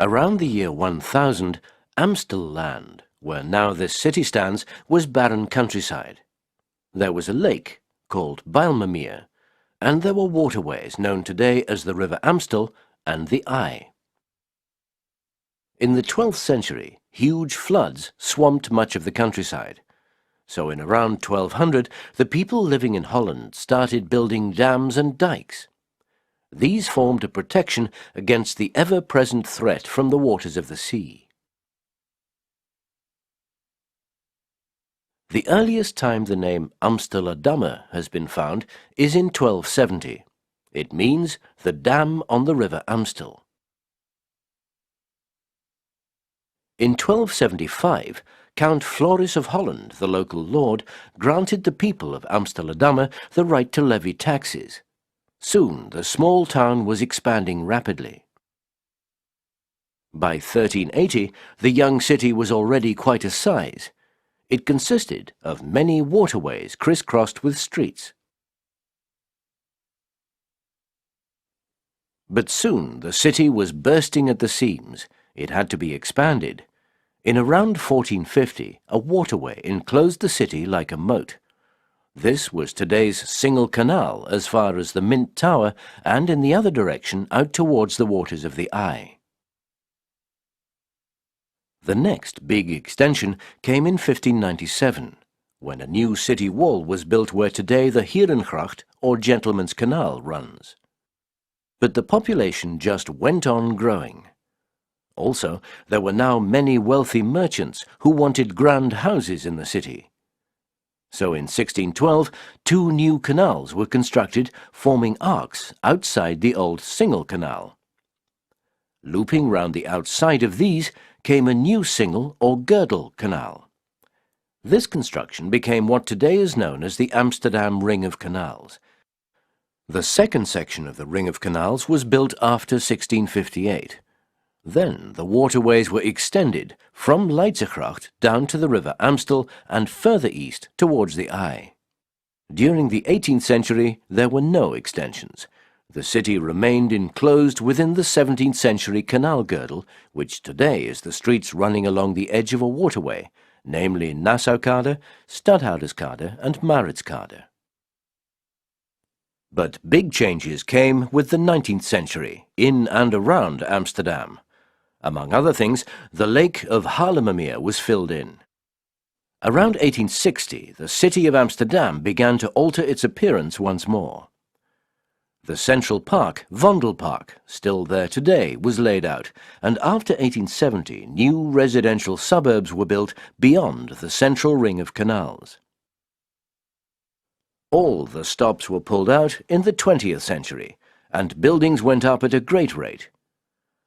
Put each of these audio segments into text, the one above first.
Around the year 1000, Amstelland, where now this city stands, was barren countryside. There was a lake, called Bijlmermeer, and there were waterways known today as the River Amstel and the Ij. In the 12th century, huge floods swamped much of the countryside. So in around 1200, the people living in Holland started building dams and dikes. These formed a protection against the ever-present threat from the waters of the sea. The earliest time the name Amsterdamu has been found is in 1270. It means the dam on the River Amstel. In 1275, Count Floris of Holland, the local lord, granted the people of Amsterdamu the right to levy taxes. Soon the small town was expanding rapidly. By 1380, the young city was already quite a size. It consisted of many waterways crisscrossed with streets. But soon the city was bursting at the seams. It had to be expanded. In around 1450, a waterway enclosed the city like a moat. This was today's Single Canal as far as the Mint Tower and in the other direction out towards the waters of the Ij. The next big extension came in 1597, when a new city wall was built where today the Herengracht or Gentleman's Canal runs. But the population just went on growing. Also, there were now many wealthy merchants who wanted grand houses in the city. So in 1612, 2 new canals were constructed, forming arcs outside the old Single Canal. Looping round the outside of these came a new single or girdle canal. This construction became what today is known as the Amsterdam Ring of Canals. The second section of the Ring of Canals was built after 1658. Then the waterways were extended from Leidsegracht down to the River Amstel and further east towards the Ij. During the 18th century, there were no extensions. The city remained enclosed within the 17th century canal girdle, which today is the streets running along the edge of a waterway, namely Nassaukade, Stadhouderskade and Maritzkade. But big changes came with the 19th century, in and around Amsterdam. Among other things, the lake of Haarlemmermeer was filled in. Around 1860, the city of Amsterdam began to alter its appearance once more. The central park, Vondelpark, still there today, was laid out, and after 1870, new residential suburbs were built beyond the central ring of canals. All the stops were pulled out in the 20th century, and buildings went up at a great rate.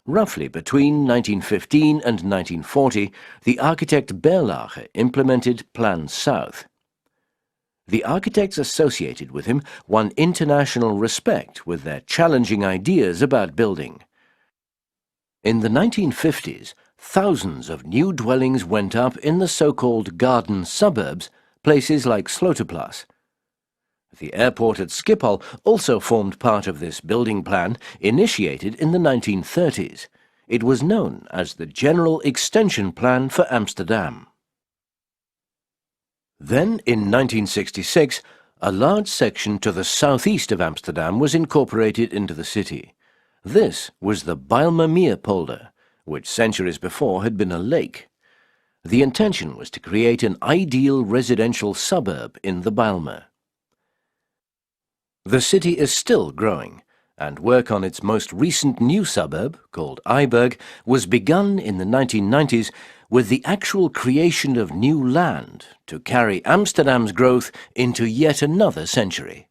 Roughly between 1915 and 1940, the architect Berlage implemented Plan South. The architects associated with him won international respect with their challenging ideas about building. In the 1950s, thousands of new dwellings went up in the so-called garden suburbs, places like Sloterplas. The airport at Schiphol also formed part of this building plan, initiated in the 1930s. It was known as the General Extension Plan for Amsterdam. Then, in 1966, a large section to the southeast of Amsterdam was incorporated into the city. This was the Bijlmermeer polder, which centuries before had been a lake. The intention was to create an ideal residential suburb in the Bijlmer. The city is still growing, and work on its most recent new suburb, called Eiberg, was begun in the 1990s with the actual creation of new land to carry Amsterdam's growth into yet another century.